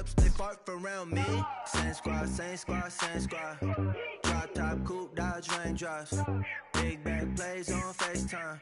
ups, they park around me. Same squad, same squad, same squad. Drop top, coupe, dodge, raindrops. Big bag plays on FaceTime.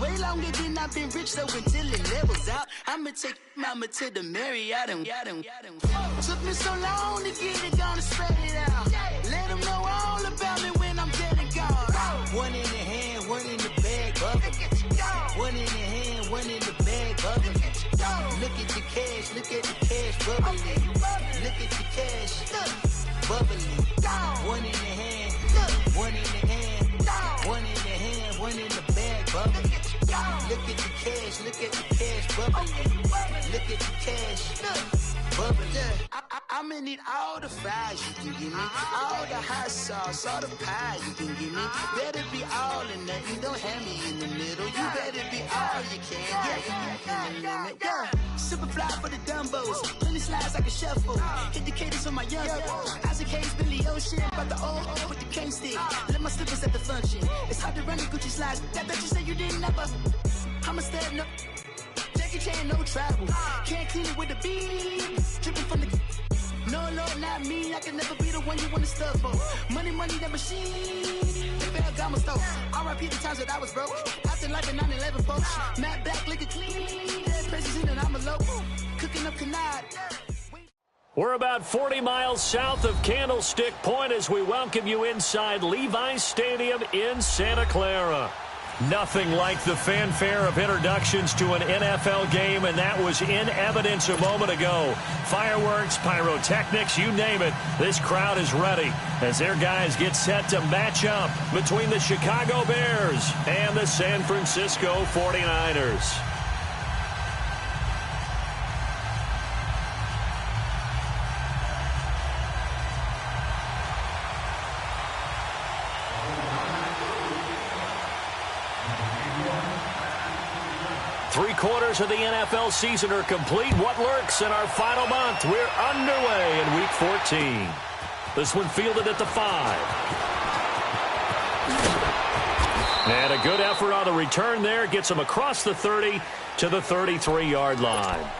Way longer than I've been rich, so until it levels out, I'ma take mama to the Marriott and took me so long to get it, gonna spread it out. Let them know all about me when I'm dead and gone. One in the hand, one in the bag, bubbling. One in the hand, one in the bag, bubbling. Look at the cash, look at the cash, bubbling. Look at the cash, bubbling. One in the hand, one in the hand, one in the hand, one in the bag, bubbling. Look at the cash, look at the cash, bubbling. Look at the cash, bubbling. I'ma need all the fries you can give me, all the hot sauce, all the pie you can give me. Better be all or nothing, don't have me in the middle. You better be all you can, yeah, in the limit, yeah. Super fly for the Dumbos, plenty slides like a shuffle. Hit the cadence on my young Isaac Hayes, Billy Ocean, about the old with the cane stick. Let my slippers at the function. It's hard to run the Gucci slides. That bet you say you didn't never. I'm a step no. Jackie Chan, no travel. Can't clean it with the beat. Dripping from the. No, Lord, not me. I can never be the one you want to stuff for. Money, that machine. Ferragamo store. R.I.P. the times that I was broke. After life in 9/11, folks. Matte black, liquor clean. Dead president and I'm a local. Cooking up canard. We're about 40 miles south of Candlestick Point as we welcome you inside Levi's Stadium in Santa Clara. Nothing like the fanfare of introductions to an NFL game, and that was in evidence a moment ago. Fireworks, pyrotechnics, you name it. This crowd is ready as their guys get set to match up between the Chicago Bears and the San Francisco 49ers. Three-quarters of the NFL season are complete. What lurks in our final month? We're underway in Week 14. This one fielded at the 5. And a good effort on the return there. Gets him across the 30 to the 33-yard line.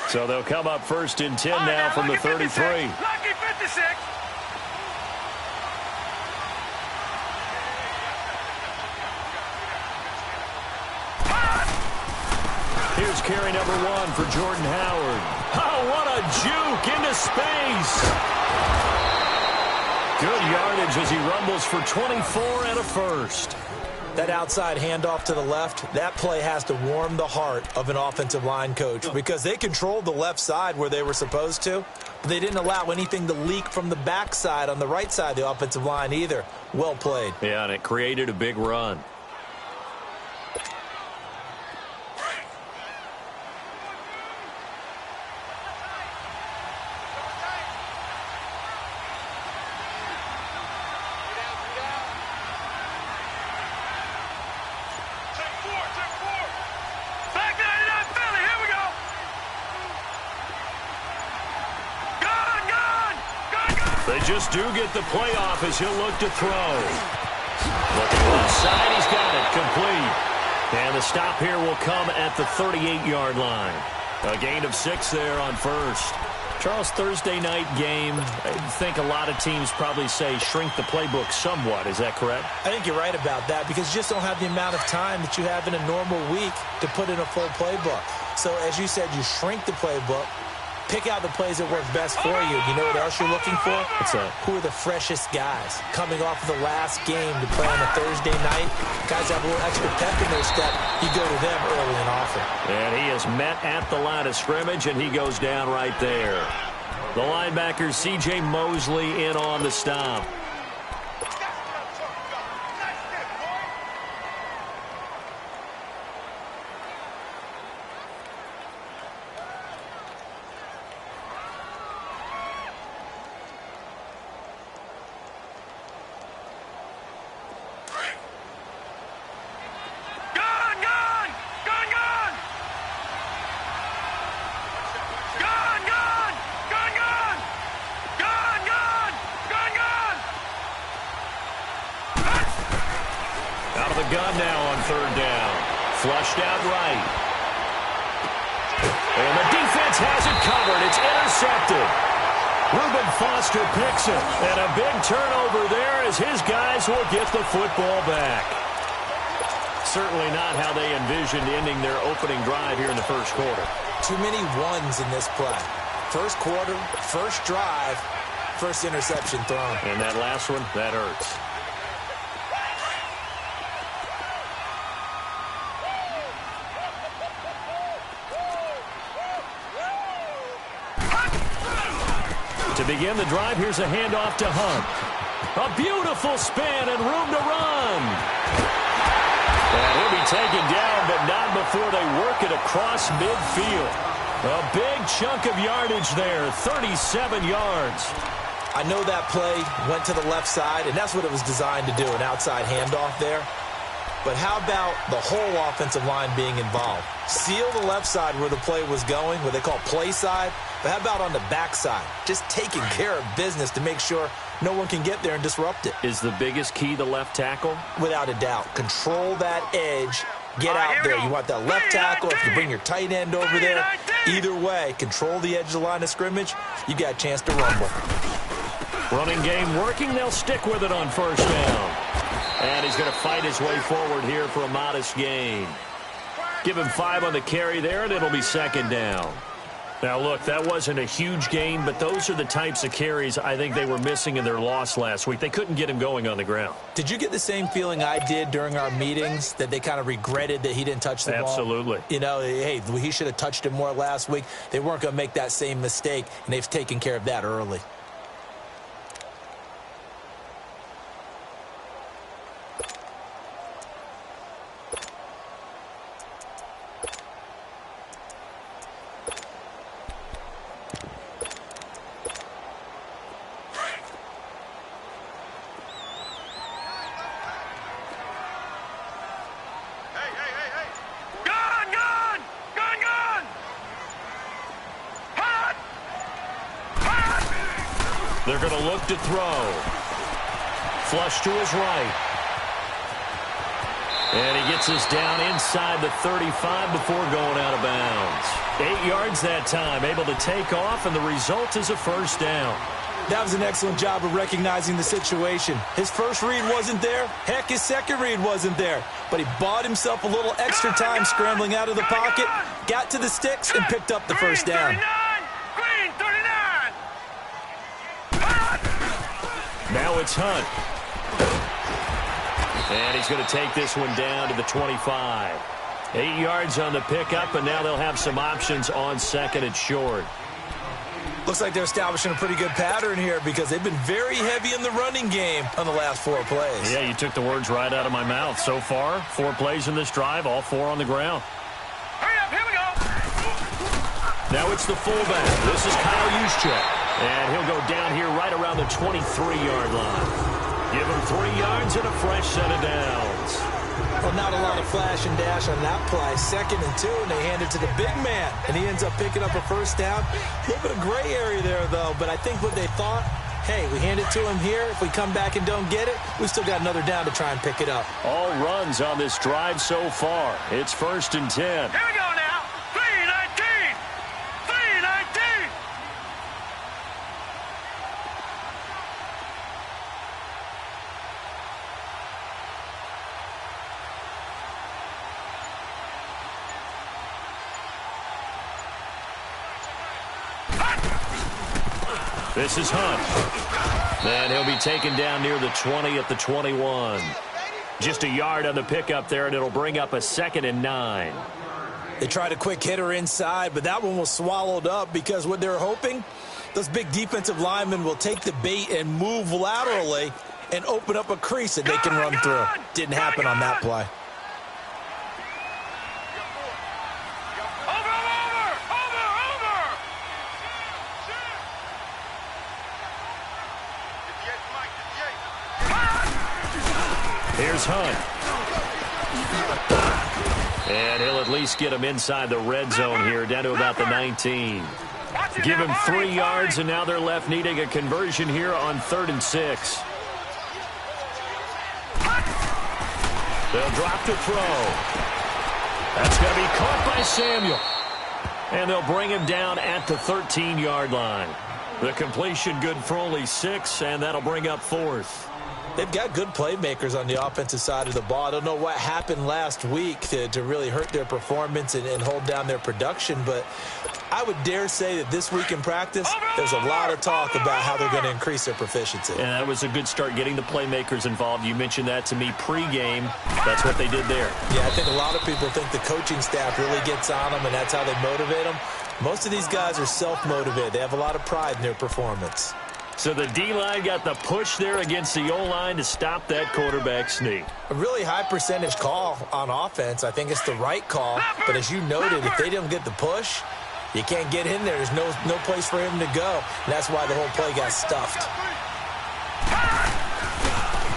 So they'll come up first and 10 now from the 33. Lucky 56. Here's carry number 1 for Jordan Howard. Oh, what a juke into space. Good yardage as he rumbles for 24 and a first. That outside handoff to the left, that play has to warm the heart of an offensive line coach because they controlled the left side where they were supposed to, but they didn't allow anything to leak from the backside on the right side of the offensive line either. Well played. Yeah, and it created a big run. They just do get the playoff as he'll look to throw. Looking left side, he's got it complete. And the stop here will come at the 38-yard line. A gain of 6 there on first. Charles, Thursday night game, I think a lot of teams probably say shrink the playbook somewhat. Is that correct? I think you're right about that because you just don't have the amount of time that you have in a normal week to put in a full playbook. So as you said, you shrink the playbook. Pick out the plays that work best for you. You know what else you're looking for? What's that? Who are the freshest guys coming off of the last game to play on a Thursday night? Guys have a little extra pep in their step. You go to them early and often. And he is met at the line of scrimmage, and he goes down right there. The linebacker, C.J. Mosley, in on the stop. Gun now on third down. Flushed out right. And the defense has it covered. It's intercepted. Reuben Foster picks it. And a big turnover there as his guys will get the football back. Certainly not how they envisioned ending their opening drive here in the first quarter. Too many ones in this play. First quarter, first drive, first interception thrown. And that last one, that hurts. To begin the drive, here's a handoff to Hunt. A beautiful spin and room to run. And he'll be taken down, but not before they work it across midfield. A big chunk of yardage there, 37 yards. I know that play went to the left side, and that's what it was designed to do, an outside handoff there. But how about the whole offensive line being involved? Seal the left side where the play was going, what they call play side. But how about on the backside? Just taking care of business to make sure no one can get there and disrupt it. Is the biggest key the left tackle? Without a doubt. Control that edge. Get out there. You want that left tackle. If you bring your tight end over there, either way, control the edge of the line of scrimmage. You got a chance to rumble. Running game working. They'll stick with it on first down. And he's going to fight his way forward here for a modest gain. Give him 5 on the carry there, and it'll be second down. Now, look, that wasn't a huge gain, but those are the types of carries I think they were missing in their loss last week. They couldn't get him going on the ground. Did you get the same feeling I did during our meetings, that they kind of regretted that he didn't touch the ball? Absolutely. You know, hey, he should have touched it more last week. They weren't going to make that same mistake, and they've taken care of that early. They're going to look to throw. Flush to his right. And he gets us down inside the 35 before going out of bounds. 8 yards that time, able to take off, and the result is a first down. That was an excellent job of recognizing the situation. His first read wasn't there. Heck, his second read wasn't there. But he bought himself a little extra time scrambling out of the pocket, got to the sticks, and picked up the first down. Green 39! Now it's Hunt. And he's going to take this one down to the 25. 8 yards on the pickup, and now they'll have some options on second and short. Looks like they're establishing a pretty good pattern here because they've been very heavy in the running game on the last 4 plays. Yeah, you took the words right out of my mouth. So far, 4 plays in this drive, all 4 on the ground. Hurry up, here we go! Now it's the fullback. This is Kyle Juszczyk. And he'll go down here right around the 23-yard line. Give him 3 yards and a fresh set of downs. Well, not a lot of flash and dash on that play. 2nd and 2, and they hand it to the big man. And he ends up picking up a first down. A little bit of gray area there, though. But I think what they thought, hey, we hand it to him here. If we come back and don't get it, we've still got another down to try and pick it up. All runs on this drive so far. It's 1st and 10. Here we go now! 3-19! 3-19! This is Hunt. And he'll be taken down near the 20 at the 21. Just a yard on the pickup there, and it'll bring up a 2nd and 9. They tried a quick hitter inside, but that one was swallowed up because what they're hoping, those big defensive linemen will take the bait and move laterally and open up a crease that they can run through. Didn't happen on that play. Here's Hunt. And he'll at least get him inside the red zone here, down to about the 19. Give him 3 yards, and now they're left needing a conversion here on 3rd and 6. They'll drop to throw. That's going to be caught by Samuel. And they'll bring him down at the 13-yard line. The completion good for only 6, and that'll bring up 4th. They've got good playmakers on the offensive side of the ball. I don't know what happened last week to really hurt their performance and hold down their production, but I would dare say that this week in practice, there's a lot of talk about how they're going to increase their proficiency. And that was a good start, getting the playmakers involved. You mentioned that to me pregame. That's what they did there. Yeah, I think a lot of people think the coaching staff really gets on them, and that's how they motivate them. Most of these guys are self-motivated. They have a lot of pride in their performance. So the D-line got the push there against the O-line to stop that quarterback sneak. A really high percentage call on offense. I think it's the right call. But as you noted, if they didn't get the push, you can't get in there. There's no place for him to go. And that's why the whole play got stuffed.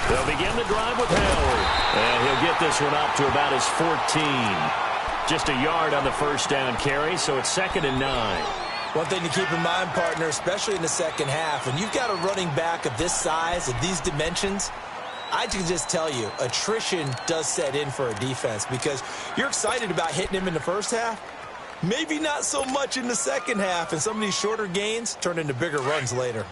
They'll begin the drive with Howard. And he'll get this one up to about his 14. Just a yard on the first down carry, so it's 2nd and 9. One thing to keep in mind, partner, especially in the second half, when you've got a running back of this size, of these dimensions, I can just tell you, attrition does set in for a defense because you're excited about hitting him in the first half. Maybe not so much in the second half, and some of these shorter gains turn into bigger runs later.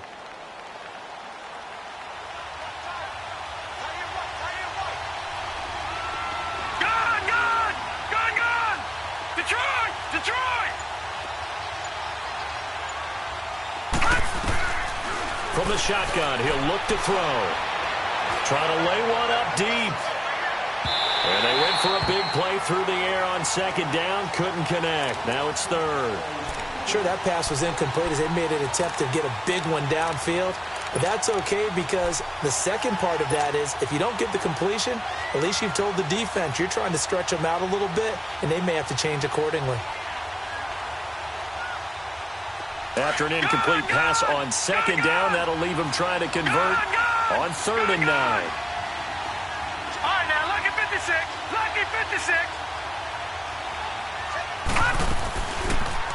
From the shotgun, he'll look to throw. Trying to lay one up deep. And they went for a big play through the air on 2nd down. Couldn't connect. Now it's 3rd. Sure, that pass was incomplete as they made an attempt to get a big one downfield. But that's okay because the second part of that is if you don't get the completion, at least you've told the defense you're trying to stretch them out a little bit, and they may have to change accordingly. After an incomplete pass on 2nd down, that'll leave him trying to convert on 3rd and 9. All right, now, lucky 56. Lucky 56.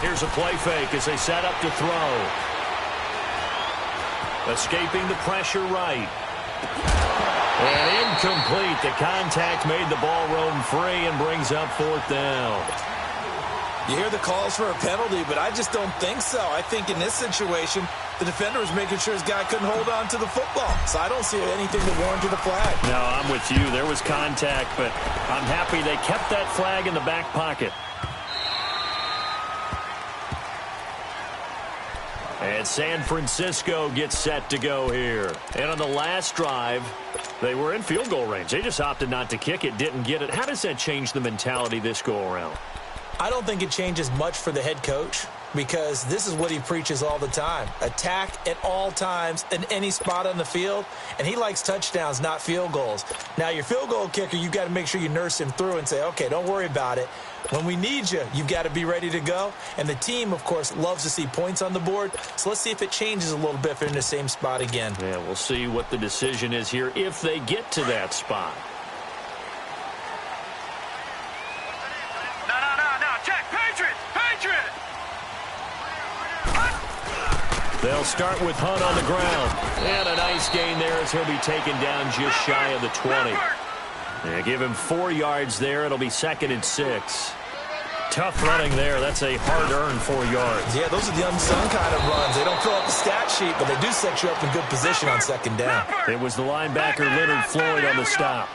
Here's a play fake as they set up to throw. Escaping the pressure right. And incomplete. The contact made the ball roam free and brings up 4th down. You hear the calls for a penalty, but I just don't think so. I think in this situation, the defender was making sure his guy couldn't hold on to the football. So I don't see anything that warranted a flag. No, I'm with you. There was contact, but I'm happy they kept that flag in the back pocket. And San Francisco gets set to go here. And on the last drive, they were in field goal range. They just opted not to kick it, didn't get it. How does that change the mentality this go-around? I don't think it changes much for the head coach because this is what he preaches all the time. Attack at all times in any spot on the field, and he likes touchdowns, not field goals. Now, your field goal kicker, you've got to make sure you nurse him through and say, okay, don't worry about it. When we need you, you've got to be ready to go. And the team, of course, loves to see points on the board. So let's see if it changes a little bit if they're in the same spot again. Yeah, we'll see what the decision is here if they get to that spot. They'll start with Hunt on the ground. And a nice gain there as he'll be taken down just shy of the 20. Yeah, give him 4 yards there. It'll be 2nd and 6. Tough running there. That's a hard-earned 4 yards. Yeah, those are the unsung kind of runs. They don't fill up the stat sheet, but they do set you up in good position on 2nd down. It was the linebacker Leonard Floyd on the stop.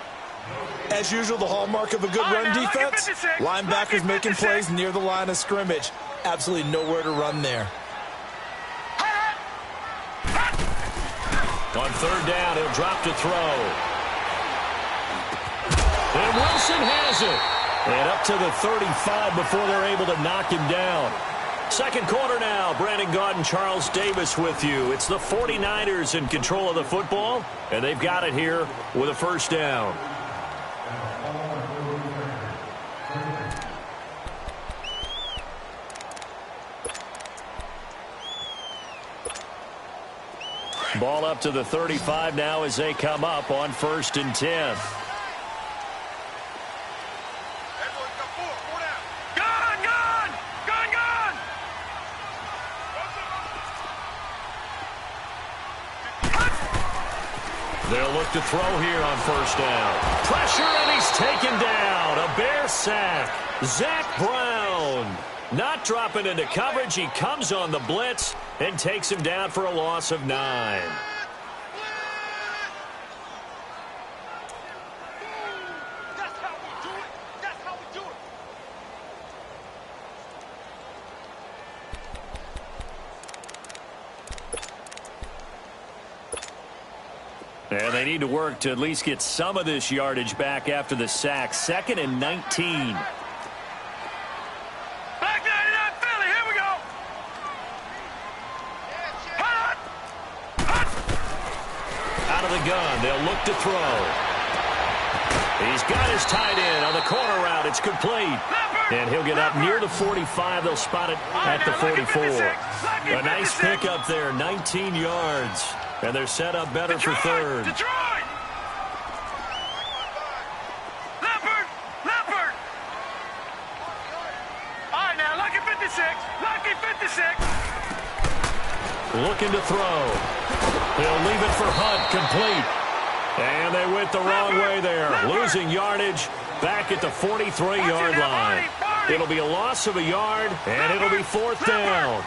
As usual, the hallmark of a good run defense, linebackers making plays near the line of scrimmage. Absolutely nowhere to run there. On 3rd down, he'll drop to throw. And Wilson has it. And up to the 35 before they're able to knock him down. 2nd quarter now. Brandon Gaudin, Charles Davis with you. It's the 49ers in control of the football, and they've got it here with a 1st down. Ball up to the 35 now as they come up on 1st and 10. They'll look to throw here on 1st down. Pressure, and he's taken down. A Bear sack. Zach Brown not dropping into coverage. He comes on the blitz and takes him down for a loss of 9. And they need to work to at least get some of this yardage back after the sack. 2nd and 19. Out of the gun, they'll look to throw. He's got his tight end on the corner route. It's complete. And he'll get up near the 45. They'll spot it at the 44. A nice pickup there, 19 yards. And they're set up better for 3rd. Leopard! All right, now, lucky 56. Lucky 56. Looking to throw. They'll leave it for Hunt, complete. And they went the wrong way there. Losing yardage back at the 43-yard line. It'll be a loss of a yard, and it'll be 4th down.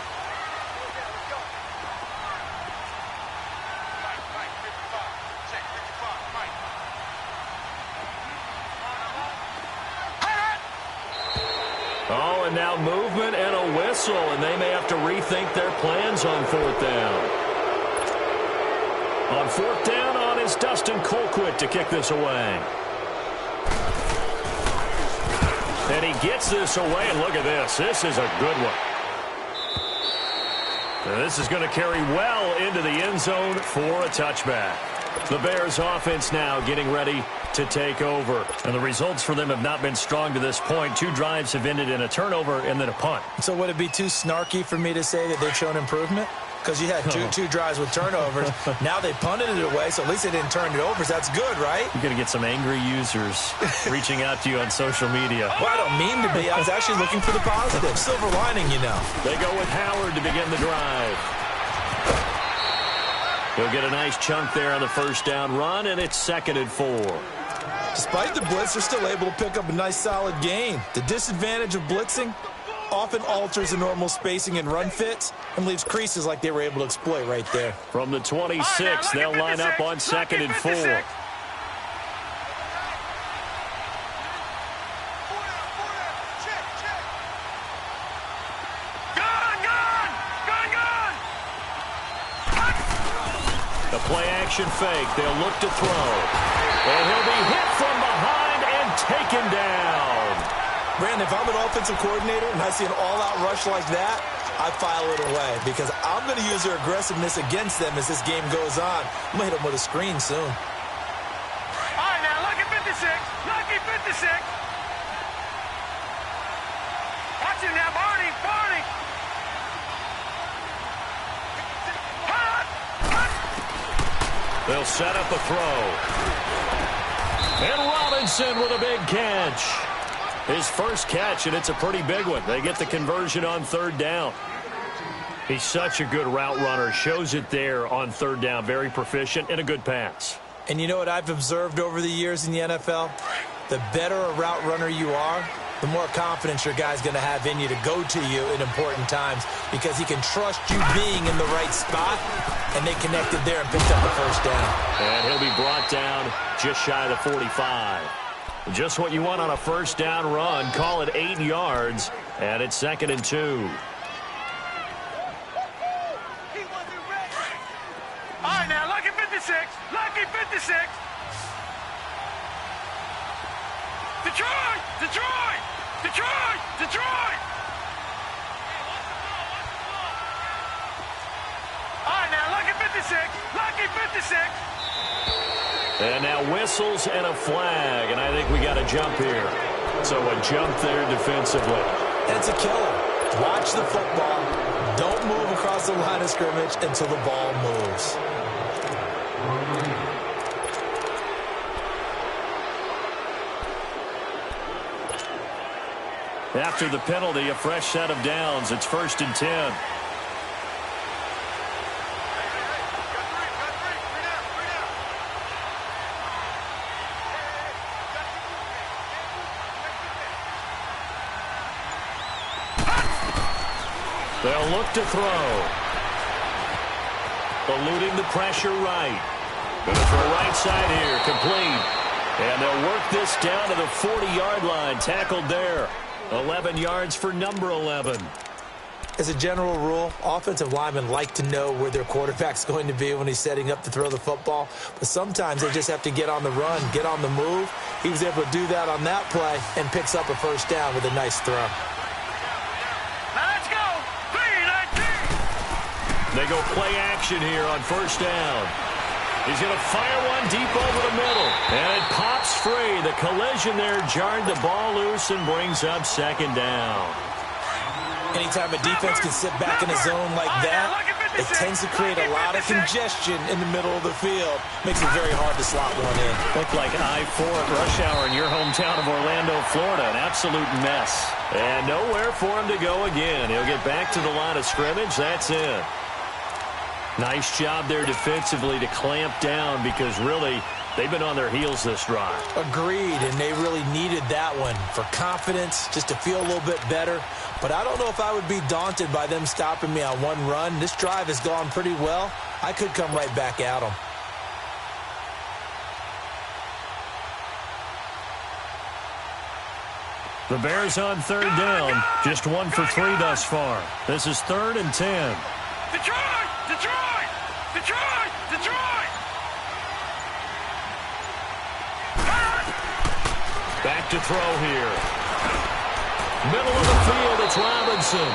Oh, and now movement and a whistle, and they may have to rethink their plans on 4th down. On 4th down, on is Dustin Colquitt to kick this away. And he gets this away, and look at this. This is a good one. And this is going to carry well into the end zone for a touchback. The Bears offense now getting ready to take over. And the results for them have not been strong to this point. 2 drives have ended in a turnover and then a punt. So would it be too snarky for me to say that they've shown improvement? Because you had two drives with turnovers. Now they punted it away, so at least they didn't turn it over. So that's good, right? You're going to get some angry users reaching out to you on social media. Well, I don't mean to be. I was actually looking for the positive. Silver lining, you know. They go with Howard to begin the drive. He'll get a nice chunk there on the first down run, and it's 2nd and 4. Despite the blitz, they're still able to pick up a nice solid gain. The disadvantage of blitzing often alters the normal spacing and run fits and leaves creases like they were able to exploit right there. From the 26, they'll line up on 2nd and 4. The play-action fake. They'll look to throw. And he'll be hit from behind and taken down. Brandon, if I'm an offensive coordinator and I see an all-out rush like that, I file it away because I'm going to use their aggressiveness against them as this game goes on. I'm going to hit them with a screen soon. All right, now, lucky 56. Lucky 56. Watch him now, Barney. Barney. They'll set up a throw. And Robinson with a big catch. His first catch, and it's a pretty big one. They get the conversion on 3rd down. He's such a good route runner. Shows it there on 3rd down. Very proficient and a good pass. And you know what I've observed over the years in the NFL? The better a route runner you are, the more confidence your guy's going to have in you to go to you in important times because he can trust you being in the right spot, and they connected there and picked up the first down. And he'll be brought down just shy of the 45. Just what you want on a first down run. Call it 8 yards, and it's 2nd and 2. All right, now, lucky 56. Lucky 56. Detroit! Detroit! Detroit! Detroit! All right, now, lucky 56. Lucky 56. And now whistles and a flag, and I think we got a jump here. So a jump there defensively. And it's a killer. Watch the football. Don't move across the line of scrimmage until the ball moves. After the penalty, a fresh set of downs. It's 1st and 10. They'll look to throw. Eluding the pressure right. Going to throw right side here. Complete. And they'll work this down to the 40-yard line. Tackled there. 11 yards for number 11. As a general rule, offensive linemen like to know where their quarterback's going to be when he's setting up to throw the football. But sometimes they just have to get on the run, get on the move. He was able to do that on that play and picks up a first down with a nice throw. Now let's go. 3-19. They go play action here on first down. He's going to fire one deep over the middle. And it pops free. The collision there jarred the ball loose and brings up 2nd down. Anytime a defense can sit back in a zone like that, it tends to create a lot of congestion in the middle of the field. Makes it very hard to slot one in. Looked like I-4 at rush hour in your hometown of Orlando, Florida. An absolute mess. And nowhere for him to go again. He'll get back to the line of scrimmage. That's it. Nice job there defensively to clamp down because really they've been on their heels this drive. Agreed, and they really needed that one for confidence, just to feel a little bit better. But I don't know if I would be daunted by them stopping me on one run. This drive has gone pretty well. I could come right back at them. The Bears on 3rd down, just 1 for 3 thus far. This is 3rd and 10. Detroit! Detroit! Detroit! Detroit! Back to throw here. Middle of the field, it's Robinson.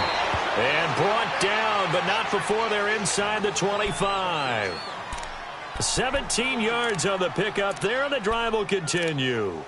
And brought down, but not before they're inside the 25. 17 yards on the pickup there, and the drive will continue.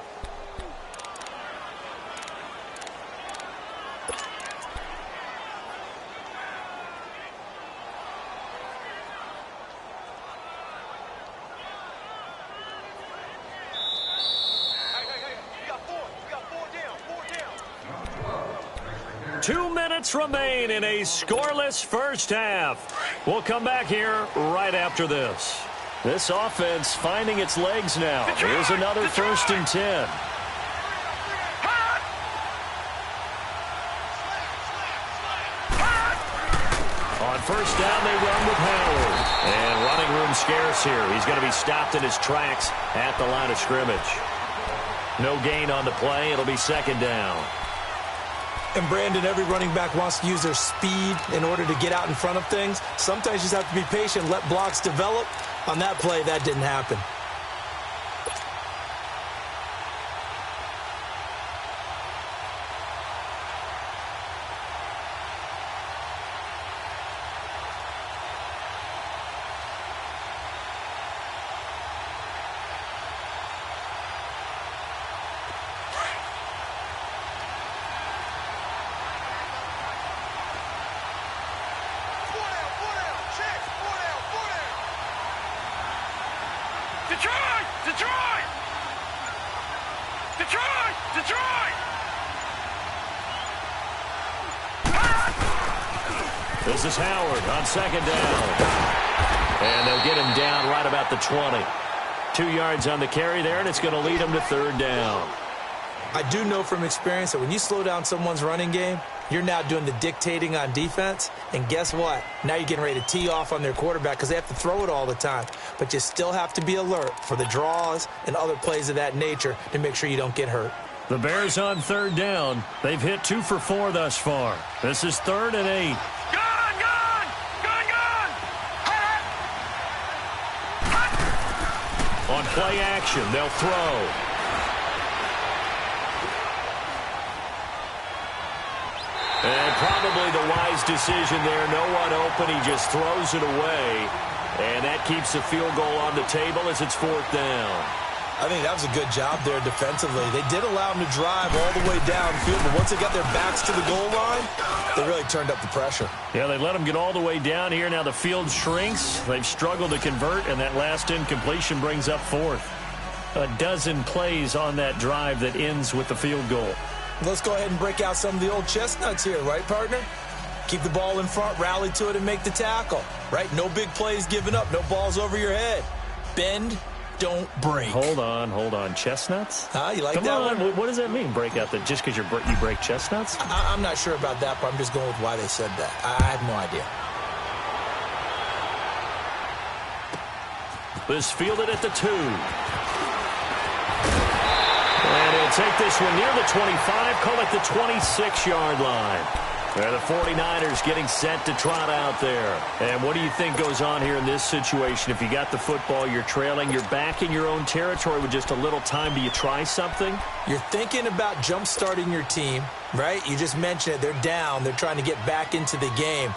minutes remain in a scoreless first half. We'll come back here right after this. This offense finding its legs now. Here's another 1st and 10. On first down, they run with Howard. And running room scarce here. He's going to be stopped in his tracks at the line of scrimmage. No gain on the play. It'll be 2nd down. And Brandon, every running back wants to use their speed in order to get out in front of things. Sometimes you just have to be patient, let blocks develop. On that play, that didn't happen. This is Howard on 2nd down. And they'll get him down right about the 20. 2 yards on the carry there, and it's going to lead him to 3rd down. I do know from experience that when you slow down someone's running game, you're now doing the dictating on defense. And guess what? Now you're getting ready to tee off on their quarterback because they have to throw it all the time. But you still have to be alert for the draws and other plays of that nature to make sure you don't get hurt. The Bears on 3rd down. They've hit 2 for 4 thus far. This is 3rd and 8. On play action, they'll throw. And probably the wise decision there. No one open. He just throws it away. And that keeps the field goal on the table as it's 4th down. I think that was a good job there defensively. They did allow him to drive all the way downfield, but once they got their backs to the goal line, they really turned up the pressure. Yeah, they let him get all the way down here. Now the field shrinks. They've struggled to convert, and that last incompletion brings up 4th. A dozen plays on that drive that ends with the field goal. Let's go ahead and break out some of the old chestnuts here, right, partner? Keep the ball in front, rally to it, and make the tackle, right? No big plays given up, no balls over your head. Bend, don't break. Hold on. Chestnuts? You like Come that on. one? What does that mean, break out? That just because you break chestnuts? I'm not sure about that, but I'm just going with why they said that. I have no idea. This fielded at the 2. And he'll take this one near the 25, call it the 26-yard line. There, the 49ers getting set to trot out there. And what do you think goes on here in this situation? If you got the football, you're trailing, you're back in your own territory with just a little time. Do you try something? You're thinking about jump-starting your team, right? You just mentioned it. They're down. They're trying to get back into the game.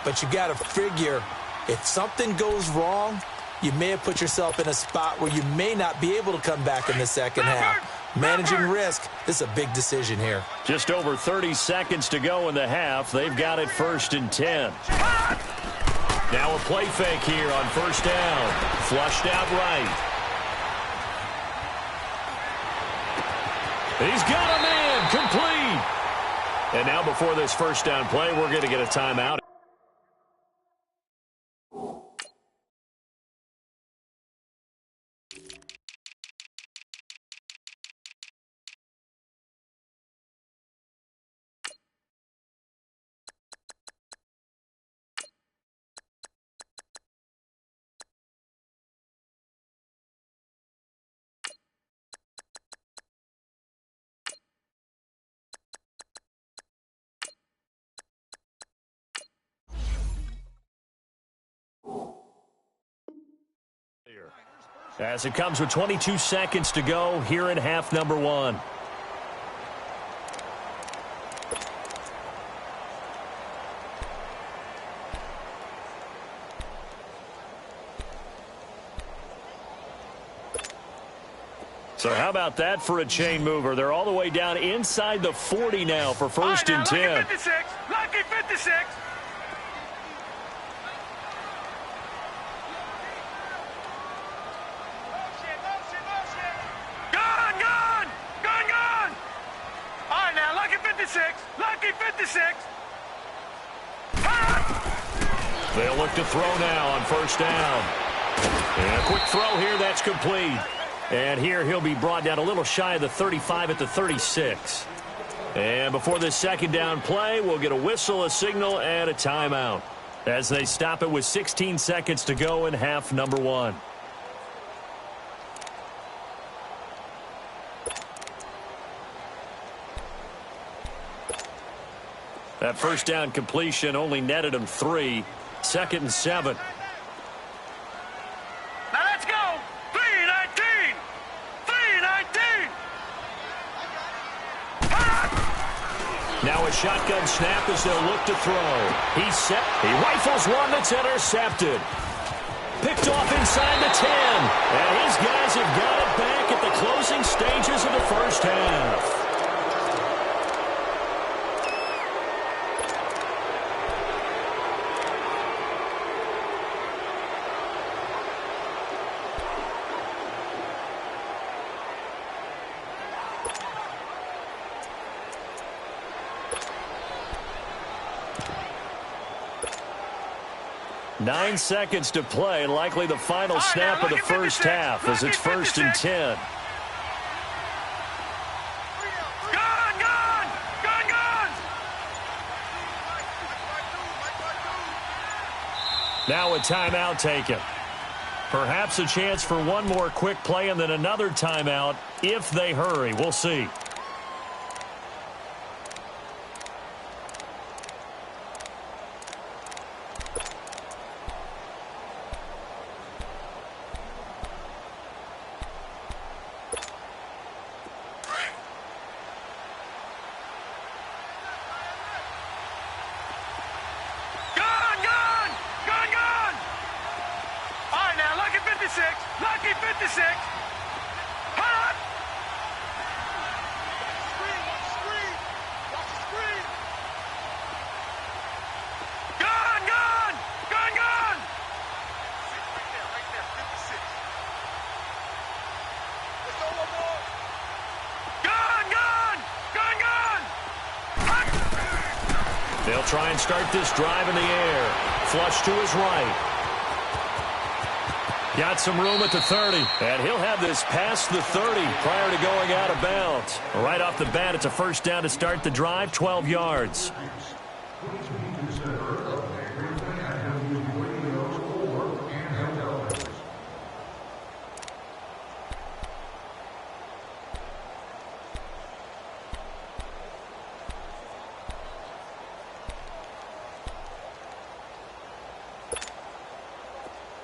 But you got to figure if something goes wrong, you may have put yourself in a spot where you may not be able to come back in the second half. Managing risk, this is a big decision here. Just over 30 seconds to go in the half. They've got it 1st and 10. Now a play fake here on 1st down. Flushed out right. He's got a man complete. And now before this 1st down play, we're going to get a timeout. As it comes with 22 seconds to go here in half number 1. So how about that for a chain mover? They're all the way down inside the 40 now for 1st and 10. Lucky 56. Lucky 56. Lucky 56. They'll look to throw now on first down. And a quick throw here, that's complete. And here he'll be brought down a little shy of the 35 at the 36. And before this second down play, we'll get a whistle, a signal, and a timeout as they stop it with 16 seconds to go in half number one. That first down completion only netted him 3. 2nd and 7. Now let's go. 3-19. 3-19. Now a shotgun snap as they'll look to throw. He's set. He rifles one that's intercepted. Picked off inside the 10. And his guys have got it back at the closing stages of the first half. Nine seconds to play, likely the final snap of the first half as it's 1st and 10. Now a timeout taken. Perhaps a chance for one more quick play and then another timeout if they hurry. We'll see. Lucky 56. Hot. Screen. Watch the screen. Gun. Right there, 56. Let's go one more. Gun. They'll try and start this drive in the air. Flush to his right. Got some room at the 30, and he'll have this past the 30 prior to going out of bounds. Right off the bat, it's a first down to start the drive, 12 yards.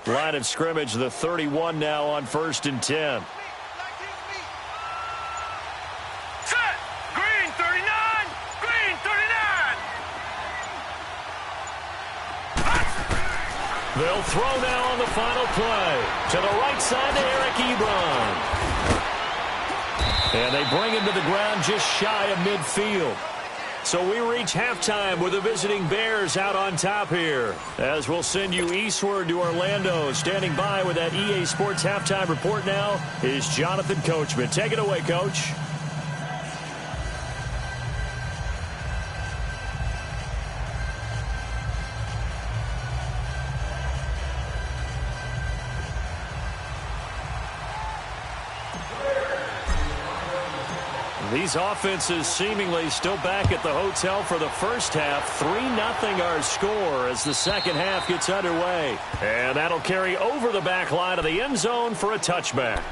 Line of scrimmage, the 31 now on 1st and 10. Set. Green 39. They'll throw now on the final play. To the right side to Eric Ebron. And they bring him to the ground just shy of midfield. So we reach halftime with the visiting Bears out on top here. As we'll send you eastward to Orlando. Standing by with that EA Sports halftime report now is Jonathan Coachman. Take it away, Coach. These offenses seemingly still back at the hotel for the first half. 3-0 our score as the second half gets underway. And that'll carry over the back line of the end zone for a touchback.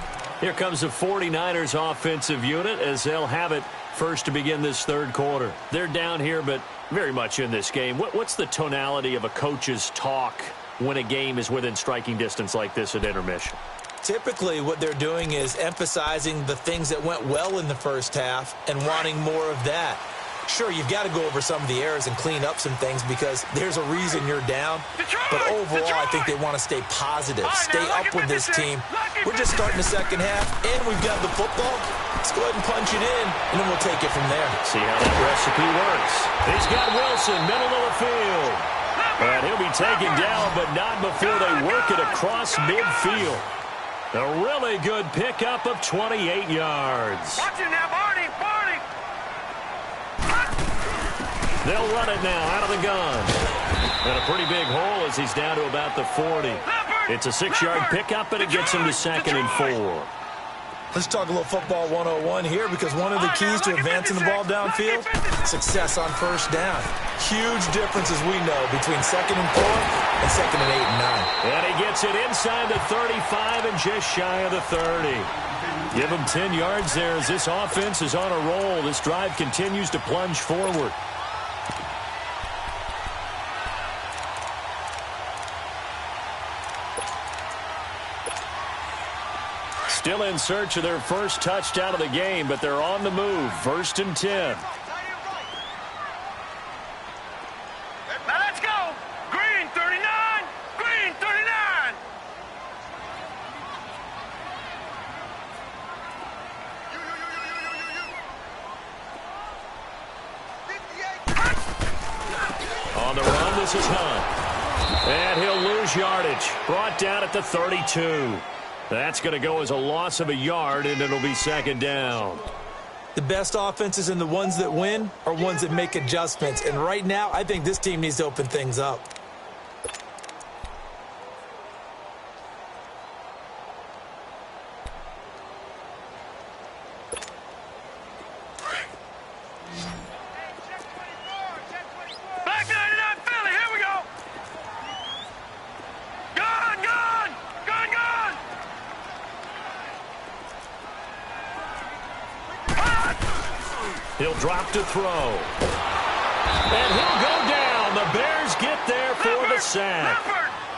Here comes the 49ers offensive unit as they'll have it first to begin this third quarter. They're down here, but very much in this game. What's the tonality of a coach's talk when a game is within striking distance like this at intermission? Typically, what they're doing is emphasizing the things that went well in the first half and wanting more of that. Sure, you've got to go over some of the errors and clean up some things because there's a reason you're down. But overall, I think they want to stay positive, stay up with this team. We're just starting the second half, and we've got the football. Let's go ahead and punch it in, and then we'll take it from there. See how that recipe works. He's got Wilson, middle of the field. And he'll be taken down, but not before they work it across midfield. A really good pickup of 28 yards. Watch it now, Barney. They'll run it now out of the gun. And a pretty big hole as he's down to about the 40. It's a 6-yard pickup, and it gets him to 2nd and 4. Let's talk a little football 101 here, because one of the keys to advancing the ball downfield, success on first down. Huge differences we know between 2nd and 4 and 2nd and 8 and 9. And he gets it inside the 35 and just shy of the 30. Give him 10 yards there as this offense is on a roll. This drive continues to plunge forward. Still in search of their first touchdown of the game, but they're on the move. 1st and 10. Now let's go. Green 39. Green 39. On the run, this is Hunt. And he'll lose yardage. Brought down at the 32. That's going to go as a loss of a yard, and it'll be 2nd down. The best offenses and the ones that win are ones that make adjustments. And right now, I think this team needs to open things up. Black 99 Philly. Here we go. Gone, gone. Gone, gone. He'll drop to throw. And he'll go down. The Bears get there for the sack.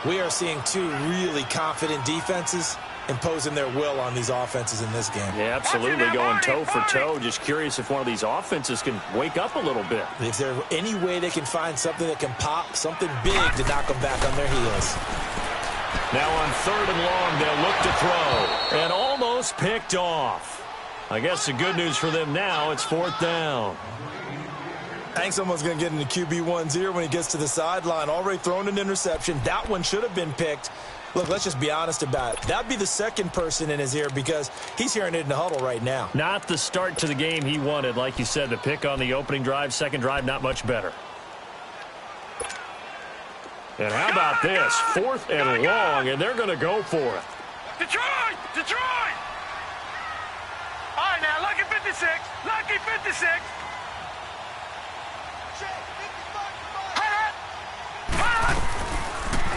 We are seeing two really confident defenses imposing their will on these offenses in this game. Yeah, absolutely, going toe for toe. Just curious if one of these offenses can wake up a little bit. Is there any way they can find something that can pop, something big to knock them back on their heels? Now on 3rd and long, they'll look to throw. And almost picked off. I guess the good news for them now, it's 4th down. I think someone's going to get into QB1's ear when he gets to the sideline. Already thrown an interception. That one should have been picked. Look, let's just be honest about it. That'd be the second person in his ear because he's hearing it in the huddle right now. Not the start to the game he wanted. Like you said, the pick on the opening drive, second drive, not much better. And how about this? 4th and long, and they're going to go for it. Detroit! Detroit! All right, now, lucky 56. Lucky 56.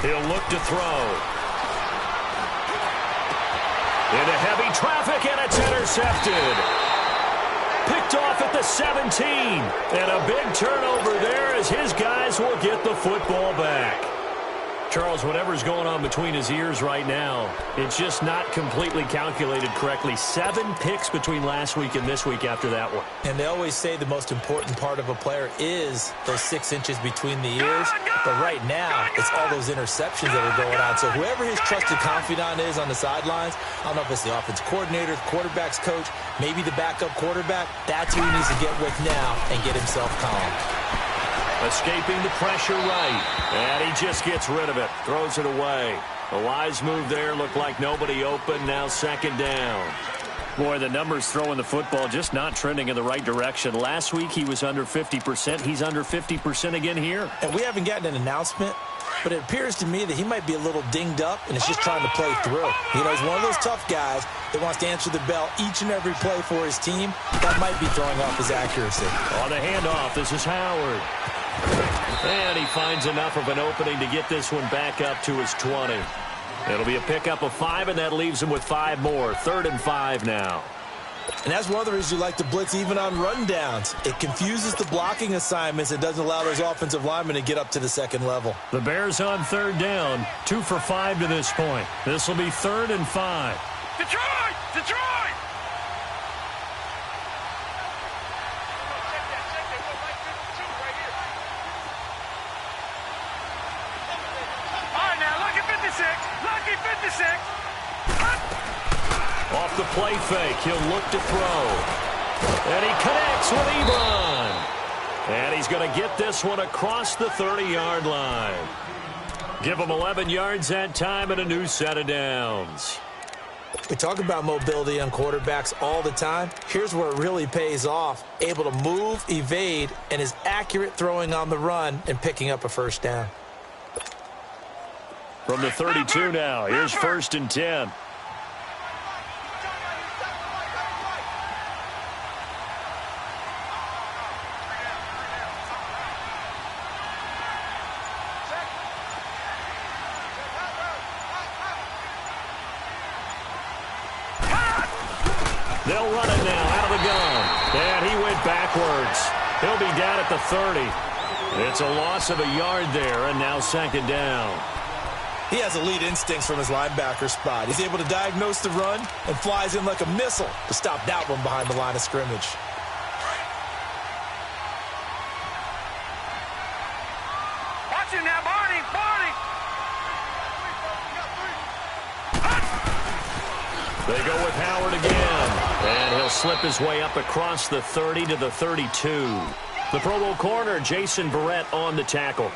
He'll look to throw. Into heavy traffic, and it's intercepted. Picked off at the 17. And a big turnover there as his guys will get the football back. Charles, whatever's going on between his ears right now, it's just not completely calculated correctly. 7 picks between last week and this week after that one. And they always say the most important part of a player is those 6 inches between the ears. But right now, it's all those interceptions that are going on. So whoever his trusted confidant is on the sidelines, I don't know if it's the offensive coordinator, the quarterback's coach, maybe the backup quarterback, that's who he needs to get with now and get himself calm. Escaping the pressure right. And he just gets rid of it. Throws it away. A wise move there. Looked like nobody open. Now 2nd down. Boy, the numbers throwing the football just not trending in the right direction. Last week he was under 50%. He's under 50% again here. And we haven't gotten an announcement, but it appears to me that he might be a little dinged up and is just trying to play through. You know, he's one of those tough guys that wants to answer the bell each and every play for his team. That might be throwing off his accuracy. On the handoff, this is Howard. And he finds enough of an opening to get this one back up to his 20. It'll be a pickup of 5, and that leaves him with 5 more. 3rd and 5 now. And that's one of the reasons you like to blitz even on rundowns. It confuses the blocking assignments and doesn't allow those offensive linemen to get up to the second level. The Bears on 3rd down. 2 for 5 to this point. This will be 3rd and 5. Detroit! Detroit! All right, now, lucky 56. Lucky 56. Off the play fake, he'll look to throw. And he connects with Ebron. And he's going to get this one across the 30-yard line. Give him 11 yards that time and a new set of downs. We talk about mobility on quarterbacks all the time. Here's where it really pays off. Able to move, evade, and is accurate throwing on the run and picking up a first down. From the 32 now, here's 1st and 10. They'll run it now out of the gun. And he went backwards. He'll be down at the 30. It's a loss of a yard there, and now 2nd down. He has elite instincts from his linebacker spot. He's able to diagnose the run and flies in like a missile to stop that one behind the line of scrimmage. Watch it now, Barney! Barney! They go with Howard again. And he'll slip his way up across the 30 to the 32. The Pro Bowl corner, Jason Verrett, on the tackle.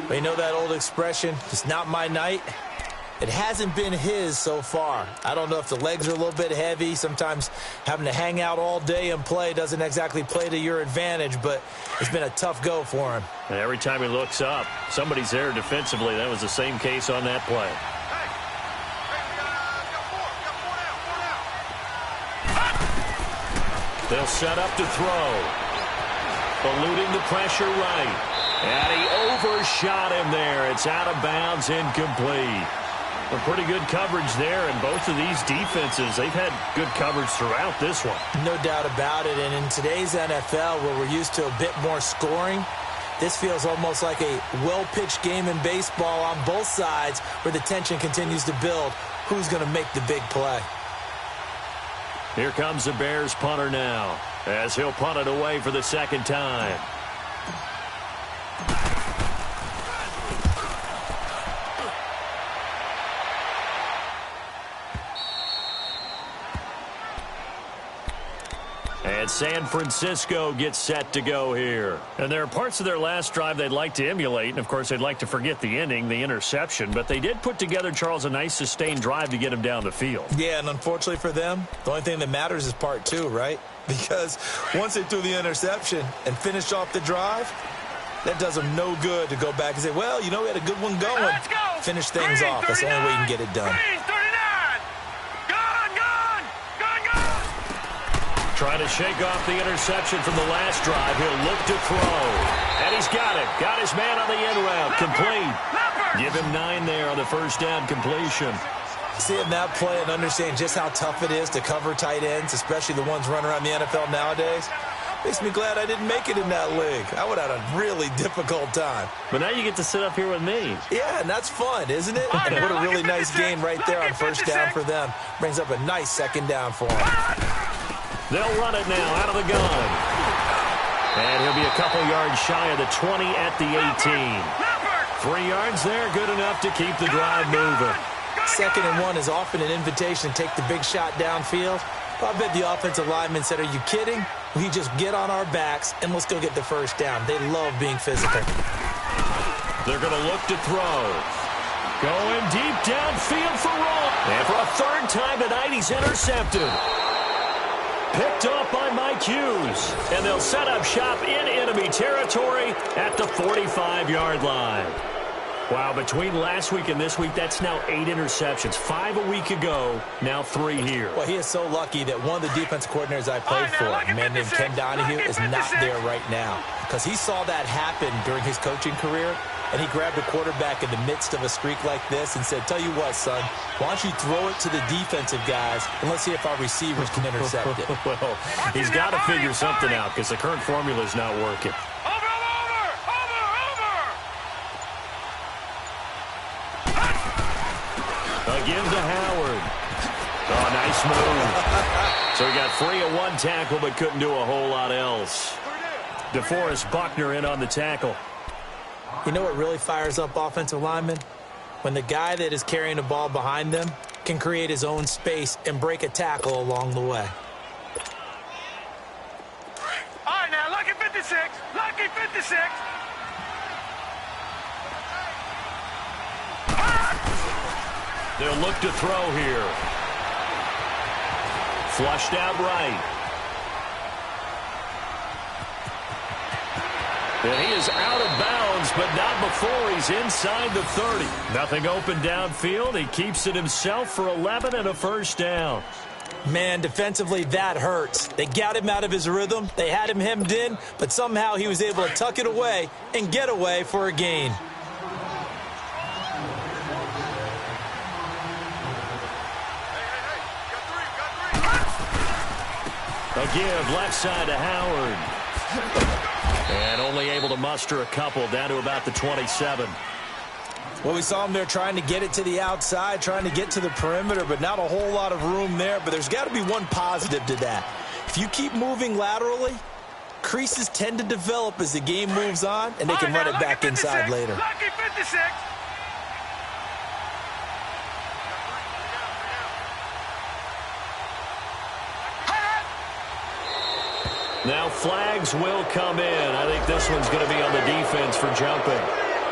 But you know that old expression, it's not my night? It hasn't been his so far. I don't know if the legs are a little bit heavy. Sometimes having to hang out all day and play doesn't exactly play to your advantage, but it's been a tough go for him. And every time he looks up, somebody's there defensively. That was the same case on that play. They'll set up to throw. Eluding the pressure right. And he overshot him there. It's out of bounds, incomplete. A pretty good coverage there, and both of these defenses, they've had good coverage throughout this one. No doubt about it, and in today's NFL, where we're used to a bit more scoring, this feels almost like a well-pitched game in baseball on both sides where the tension continues to build. Who's going to make the big play? Here comes the Bears punter now, as he'll punt it away for the 2nd time. And San Francisco gets set to go here. And there are parts of their last drive they'd like to emulate. And, of course, they'd like to forget the ending, the interception. But they did put together, Charles, a nice sustained drive to get him down the field. Yeah, and unfortunately for them, the only thing that matters is part 2, right? Because once they threw the interception and finished off the drive, that does them no good to go back and say, well, you know, we had a good one going. Let's go. Finish things off. That's the only way you can get it done. Green, 39. Gone, gone, gone, gone. Trying to shake off the interception from the last drive. He'll look to throw. And he's got it. Got his man on the end route. Complete. Give him 9 there on the 1st down completion. Seeing that play and understand just how tough it is to cover tight ends, especially the ones running around the NFL nowadays, makes me glad I didn't make it in that league. I would have had a really difficult time. But now you get to sit up here with me. Yeah, and that's fun, isn't it? And what a really nice game right there on 1st down for them. Brings up a nice 2nd down for them. They'll run it now out of the gun. And he'll be a couple yards shy of the 20 at the 18. 3 yards there, good enough to keep the drive moving. 2nd and 1 is often an invitation to take the big shot downfield. I bet the offensive lineman said, are you kidding? We just get on our backs and let's go get the 1st down. They love being physical. They're going to look to throw. Going deep downfield for Roll. And for a 3rd time tonight, he's intercepted. Picked off by Mike Hughes. And they'll set up shop in enemy territory at the 45-yard line. Wow, between last week and this week, that's now 8 interceptions. 5 a week ago, now 3 here. Well, he is so lucky that one of the defense coordinators I played for, a man named Ken Donahue, is not there right now. Because he saw that happen during his coaching career, and he grabbed a quarterback in the midst of a streak like this and said, tell you what, son, why don't you throw it to the defensive guys, and let's see if our receivers can intercept it. Well, he's got to figure something out because the current formula is not working. Again to Howard. Oh, nice move. So he got free of 1 tackle but couldn't do a whole lot else. DeForest Buckner in on the tackle. You know what really fires up offensive linemen? When the guy that is carrying the ball behind them can create his own space and break a tackle along the way. All right, now, lucky 56. Lucky 56. They'll look to throw here. Flushed out right. And he is out of bounds, but not before he's inside the 30. Nothing open downfield. He keeps it himself for 11 and a first down. Man, defensively, that hurts. They got him out of his rhythm. They had him hemmed in, but somehow he was able to tuck it away and get away for a gain. A give left side to Howard. And only able to muster a couple down to about the 27. Well, we saw him there trying to get it to the outside, trying to get to the perimeter, but not a whole lot of room there. But there's got to be one positive to that. If you keep moving laterally, creases tend to develop as the game moves on, and they can run it back inside later. Lucky 56. Now flags will come in. I think this one's going to be on the defense for jumping.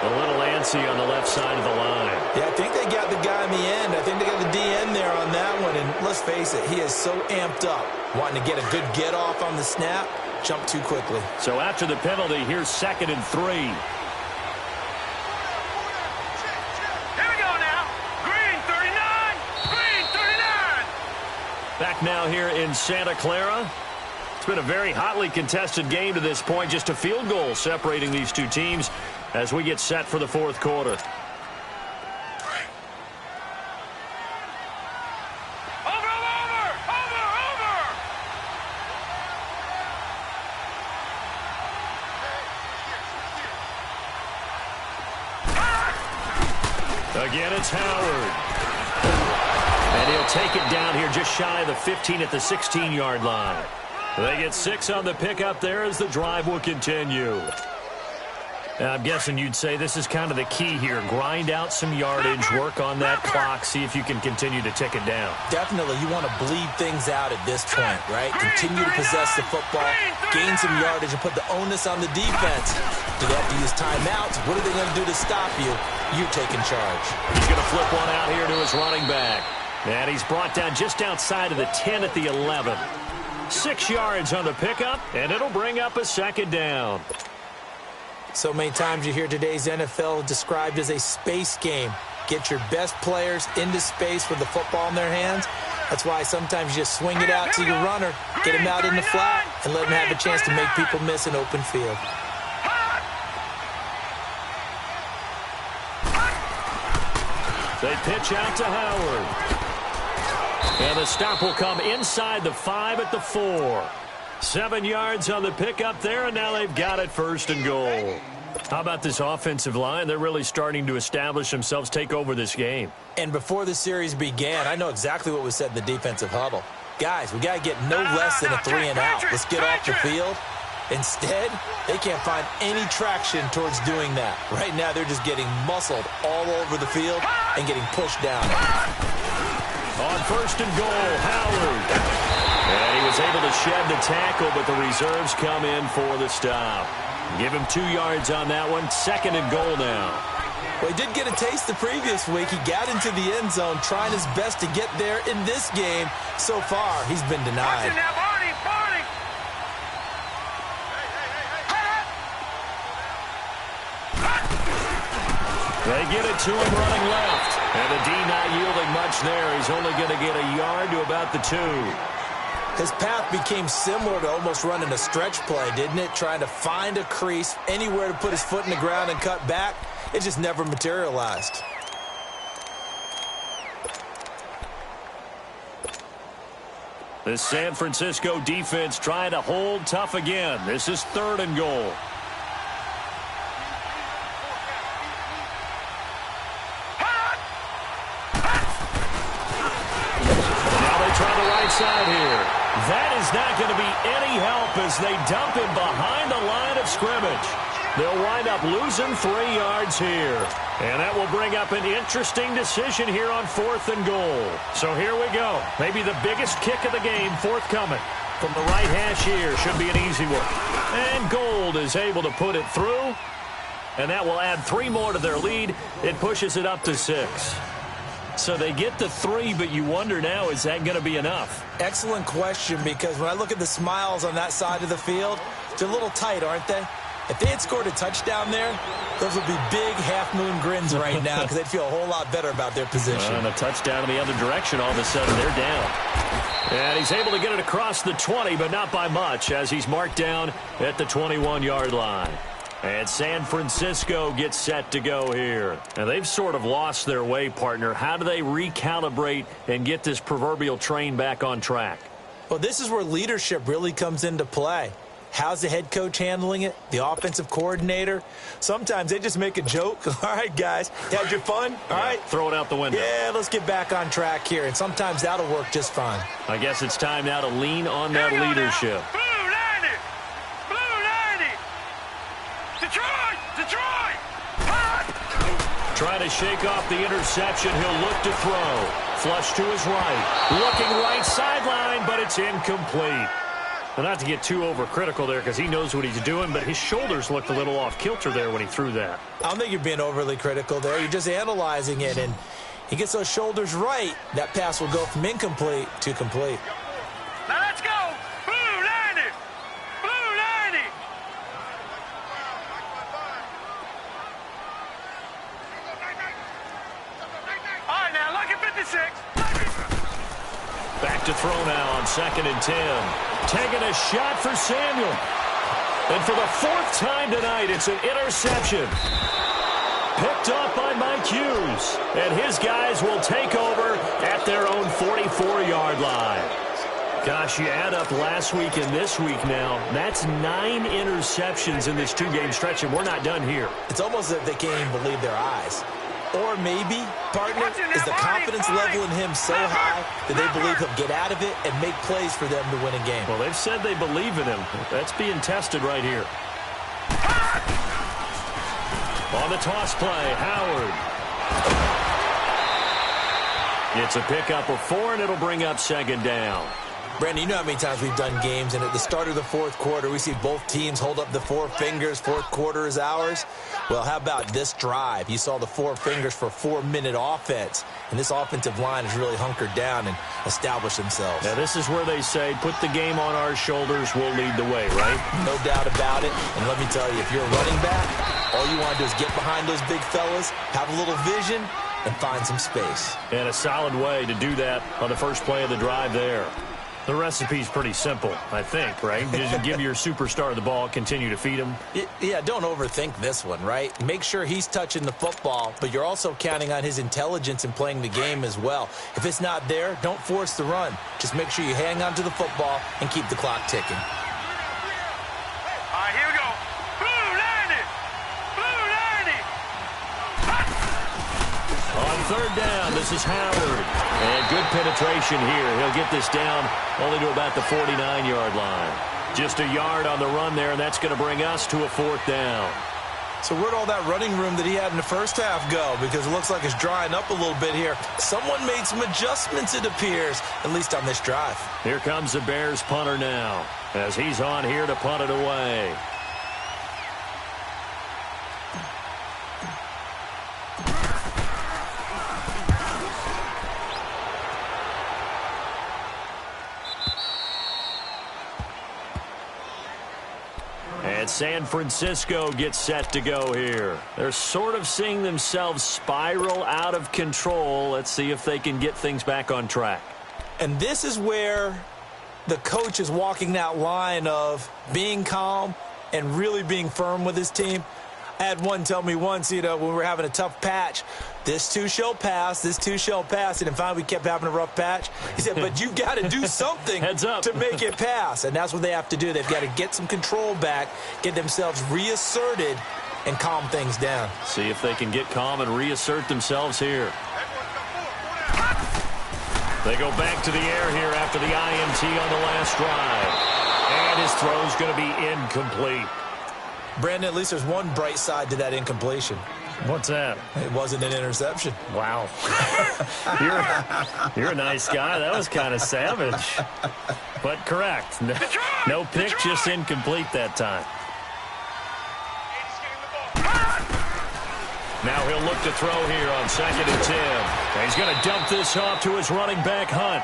A little antsy on the left side of the line. Yeah, I think they got the guy in the end. I think they got the DN there on that one. And let's face it, he is so amped up, wanting to get a good get-off on the snap, jump too quickly. So after the penalty, here's 2nd and 3. Here we go now. Green 39. Green 39. Back now here in Santa Clara. It's been a very hotly contested game to this point. Just a field goal separating these two teams as we get set for the fourth quarter. Over, over, over, over. Again, it's Howard. And he'll take it down here just shy of the 15 at the 16-yard line. They get 6 on the pickup there as the drive will continue. I'm guessing you'd say this is kind of the key here. Grind out some yardage, work on that clock, see if you can continue to tick it down. Definitely, you want to bleed things out at this point, right? Continue to possess the football, gain some yardage, and put the onus on the defense. Do they have to use timeouts? What are they going to do to stop you? You're taking charge. He's going to flip one out here to his running back. And he's brought down just outside of the 10 at the 11. 6 yards on the pickup, and it'll bring up a 2nd down. So many times you hear today's NFL described as a space game. Get your best players into space with the football in their hands. That's why sometimes you just swing it out to your runner, get him out in the flat, and let him have a chance to make people miss an open field. They pitch out to Howard. And the stop will come inside the 5 at the 4. 7 yards on the pickup there, and now they've got it 1st and goal. How about this offensive line? They're really starting to establish themselves, take over this game. And before the series began, I know exactly what was said in the defensive huddle. Guys, we got to get no less than a 3 and out. Let's get off the field. Instead, they can't find any traction towards doing that. Right now, they're just getting muscled all over the field and getting pushed down. On 1st and goal, Howard. And he was able to shed the tackle, but the reserves come in for the stop. Give him 2 yards on that one. 2nd and goal now. Well, he did get a taste the previous week. He got into the end zone, trying his best to get there in this game. So far, he's been denied. They get it to him running left. And the D not yielding much there. He's only going to get a yard to about the 2. His path became similar to almost running a stretch play, didn't it? Trying to find a crease, anywhere to put his foot in the ground and cut back. It just never materialized. The San Francisco defense trying to hold tough again. This is 3rd and goal. Side here. That is not going to be any help as they dump him behind the line of scrimmage. They'll wind up losing 3 yards here. And that will bring up an interesting decision here on 4th and goal. So here we go. Maybe the biggest kick of the game forthcoming. From the right hash here. Should be an easy one. And Gold is able to put it through. And that will add 3 more to their lead. It pushes it up to 6. So they get the 3, but you wonder now, is that going to be enough? Excellent question, because when I look at the smiles on that side of the field, they're a little tight, aren't they? If they had scored a touchdown there, those would be big half-moon grins right now because they'd feel a whole lot better about their position. And a touchdown in the other direction, all of a sudden they're down. And he's able to get it across the 20, but not by much, as he's marked down at the 21-yard line. And San Francisco gets set to go here. And they've sort of lost their way, partner. How do they recalibrate and get this proverbial train back on track? Well, this is where leadership really comes into play. How's the head coach handling it? The offensive coordinator? Sometimes they just make a joke. All right, guys, had your fun? All right. Throw it out the window. Yeah, let's get back on track here. And sometimes that'll work just fine. I guess it's time now to lean on that leadership. Blue 90! Blue 90! Detroit! Detroit! Trying to shake off the interception. He'll look to throw. Flush to his right. Looking right sideline, but it's incomplete. Well, not to get too overcritical there because he knows what he's doing, but his shoulders looked a little off kilter there when he threw that. I don't think you're being overly critical there. You're just analyzing it, and he gets those shoulders right. That pass will go from incomplete to complete. Now let's go! Blue 90! Blue 90! All right, now, lucky 56. Back to throw now on 2nd and 10. Taking a shot for Samuel. And for the 4th time tonight, it's an interception. Picked up by Mike Hughes. And his guys will take over at their own 44-yard line. Gosh, you add up last week and this week now. That's 9 interceptions in this 2-game stretch, and we're not done here. It's almost as if they can't even believe their eyes. Or maybe, partner, is the confidence level in him so high that they believe he'll get out of it and make plays for them to win a game. Well, they've said they believe in him. That's being tested right here. On the toss play, Howard. It's a pickup of 4, and it'll bring up 2nd down. Brandon, you know how many times we've done games, and at the start of the 4th quarter, we see both teams hold up the 4 fingers, 4th quarter is ours. Well, how about this drive? You saw the 4 fingers for 4-minute offense, and this offensive line has really hunkered down and established themselves. Now, this is where they say, put the game on our shoulders, we'll lead the way, right? No doubt about it, and let me tell you, if you're a running back, all you want to do is get behind those big fellas, have a little vision, and find some space. And a solid way to do that on the first play of the drive there. The recipe's pretty simple, I think, right? Just give your superstar the ball, continue to feed him. Yeah, don't overthink this one, right? Make sure he's touching the football, but you're also counting on his intelligence in playing the game as well. If it's not there, don't force the run. Just make sure you hang on to the football and keep the clock ticking. All right, here we go. Blue 90! Blue 90! On 3rd down, this is Howard. And good penetration here. He'll get this down only to about the 49-yard line. Just a yard on the run there, and that's going to bring us to a 4th down. So where'd all that running room that he had in the first half go? Because it looks like it's drying up a little bit here. Someone made some adjustments, it appears, at least on this drive. Here comes the Bears punter now, as he's on here to punt it away. And San Francisco gets set to go here. They're sort of seeing themselves spiral out of control. Let's see if they can get things back on track. And this is where the coach is walking that line of being calm and really being firm with his team. I had one tell me once, when we were having a tough patch, this too shall pass, this too shall pass. And finally, we kept having a rough patch. He said, but you got to do something to make it pass. And that's what they have to do. They've got to get some control back, get themselves reasserted, and calm things down. See if they can get calm and reassert themselves here. They go back to the air here after the INT on the last drive. And his throw's going to be incomplete. Brandon, at least there's one bright side to that incompletion. What's that? It wasn't an interception. Wow. You're a nice guy. That was kind of savage. But correct. No pick, just incomplete that time. Now he'll look to throw here on 2nd and 10. And he's going to dump this off to his running back, Hunt.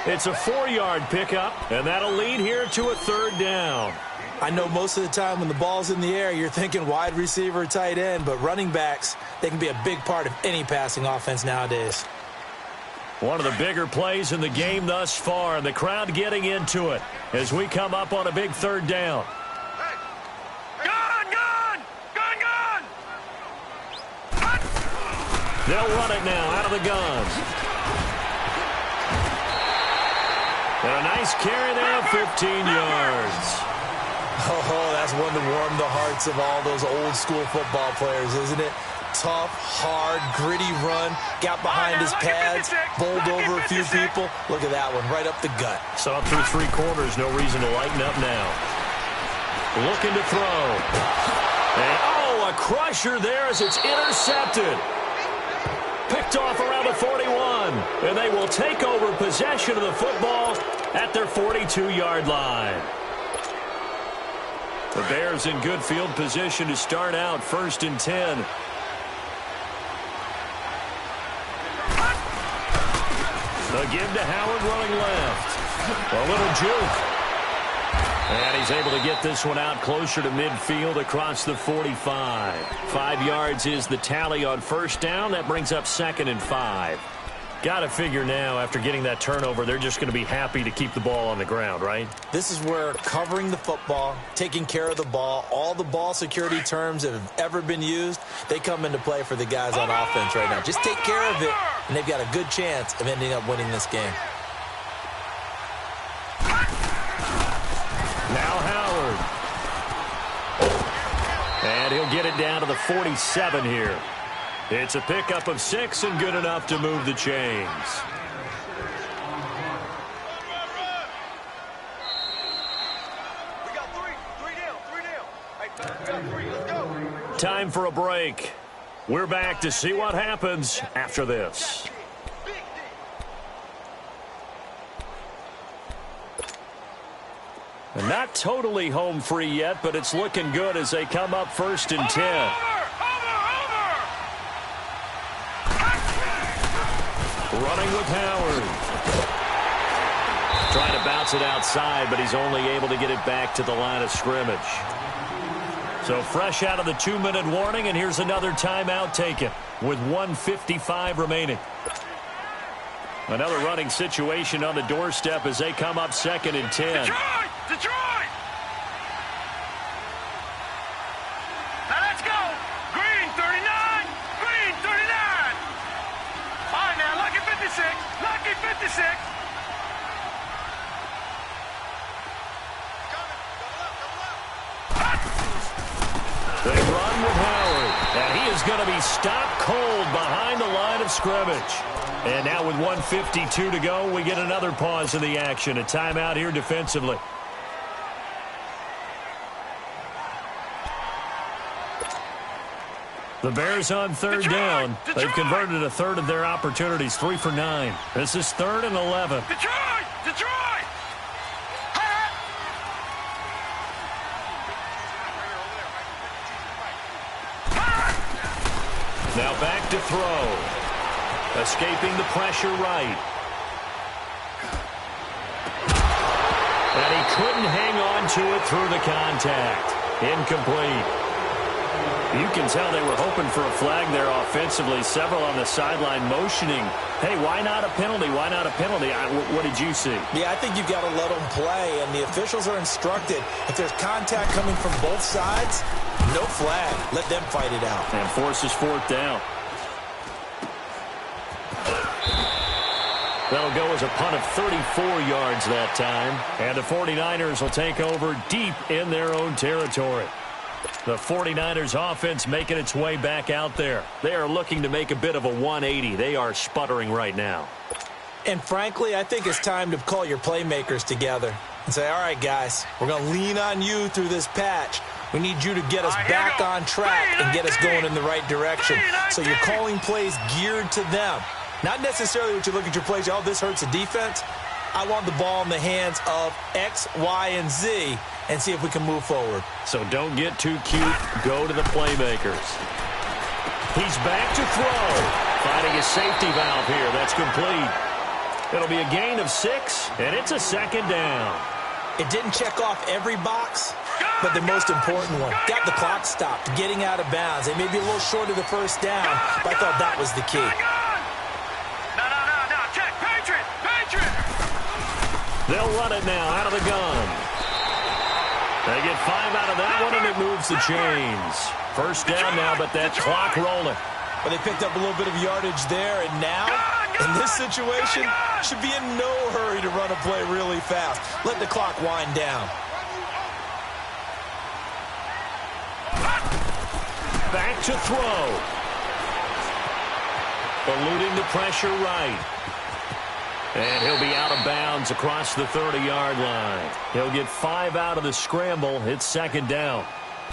It's a 4-yard pickup, and that'll lead here to a 3rd down. I know most of the time when the ball's in the air, you're thinking wide receiver, tight end, but running backs, they can be a big part of any passing offense nowadays. One of the bigger plays in the game thus far, and the crowd getting into it as we come up on a big 3rd down. They'll run it now out of the gun. And a nice carry there, 15 yards. Oh, that's one to warm the hearts of all those old school football players, isn't it? Tough, hard, gritty run, got behind his pads, bowled over a few people. Look at that one, right up the gut. Saw it through 3 quarters, no reason to lighten up now. Looking to throw. And, a crusher there as it's intercepted. Picked off around the 41, and they will take over possession of the football at their 42-yard line. The Bears in good field position to start out 1st and 10. The give to Howard running left. A little juke. And he's able to get this one out closer to midfield across the 45. 5 yards is the tally on 1st down. That brings up 2nd and 5. Got to figure now, after getting that turnover, they're just going to be happy to keep the ball on the ground, right? This is where covering the football, taking care of the ball, all the ball security terms that have ever been used, they come into play for the guys on offense right now. Just take care of it, and they've got a good chance of ending up winning this game. Now Howard. And he'll get it down to the 47 here. It's a pickup of 6 and good enough to move the chains. We got 3 down. Hey, we got 3. Let's go. Time for a break. We're back to see what happens after this. And not totally home free yet, but it's looking good as they come up 1st and 10. Running with Howard. Trying to bounce it outside, but he's only able to get it back to the line of scrimmage. So fresh out of the 2-minute warning, and here's another timeout taken with 1:55 remaining. Another running situation on the doorstep as they come up 2nd and 10. Detroit! Now let's go! Green 39! Green 39! All right, now, Lucky 56! Lucky 56! They run with Howard, and he is going to be stopped cold behind the line of scrimmage. And now with 1:52 to go, we get another pause in the action. A timeout here defensively. The Bears on 3rd down. They've converted a 1/3 of their opportunities, 3 for 9. This is 3rd and 11. Detroit! Detroit! Now back to throw. Escaping the pressure right. And he couldn't hang on to it through the contact. Incomplete. You can tell they were hoping for a flag there offensively. Several on the sideline motioning. Hey, why not a penalty? Why not a penalty? What did you see? Yeah, I think you've got to let them play, and the officials are instructed. If there's contact coming from both sides, no flag. Let them fight it out. And forces 4th down. That'll go as a punt of 34 yards that time. And the 49ers will take over deep in their own territory. The 49ers offense making its way back out there. They are looking to make a bit of a 180. They are sputtering right now. And frankly, I think it's time to call your playmakers together and say, all right, guys, we're going to lean on you through this patch. We need you to get us back on track and get us going in the right direction. So you're calling plays geared to them. Not necessarily what you look at your plays, oh, this hurts the defense. I want the ball in the hands of X, Y, and Z and see if we can move forward. So don't get too cute. Go to the playmakers. He's back to throw. Finding a safety valve here. That's complete. It'll be a gain of 6, and it's a second down. It didn't check off every box, but the most important one. Got the clock stopped, getting out of bounds. They may be a little short of the first down, but I thought that was the key. No. Check. Patriot. They'll run it now out of the gun. They get 5 out of that one, and it moves the chains. First down now, but that clock rolling. Well, they picked up a little bit of yardage there, and now, in this situation, should be in no hurry to run a play really fast. Let the clock wind down. Back to throw. Eluding the pressure right. And he'll be out of bounds across the 30-yard line. He'll get 5 out of the scramble. It's second down.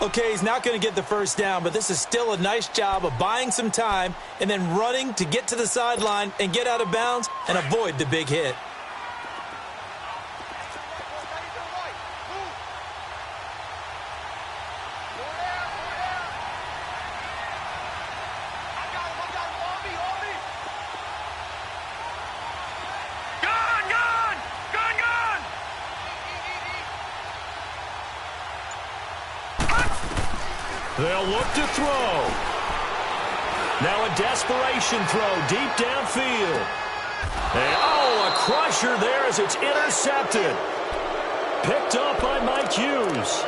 Okay, he's not going to get the first down, but this is still a nice job of buying some time and then running to get to the sideline and get out of bounds and avoid the big hit. They'll look to throw. Now a desperation throw deep downfield. And, a crusher there as it's intercepted. Picked up by Mike Hughes.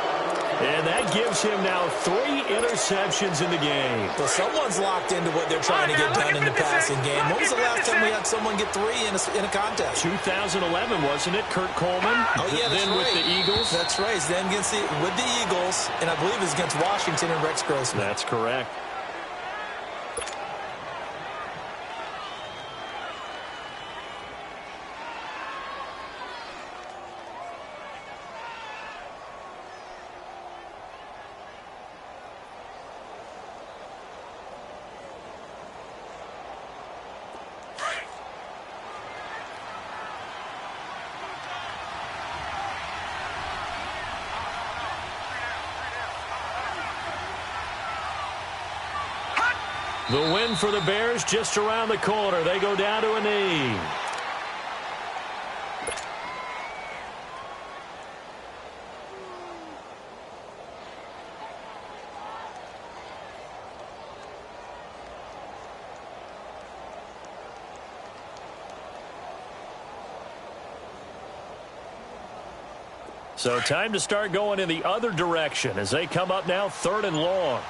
And that gives him now 3 interceptions in the game. Well, someone's locked into what they're trying to get done in the passing game. When was the last time we had someone get 3 in a contest? 2011, wasn't it? Kurt Coleman. Oh, yeah, that's then right. with the Eagles. That's right. Then with the Eagles, and I believe it was against Washington and Rex Grossman. That's correct. The win for the Bears just around the corner. They go down to a knee. So time to start going in the other direction as they come up now 3rd and long.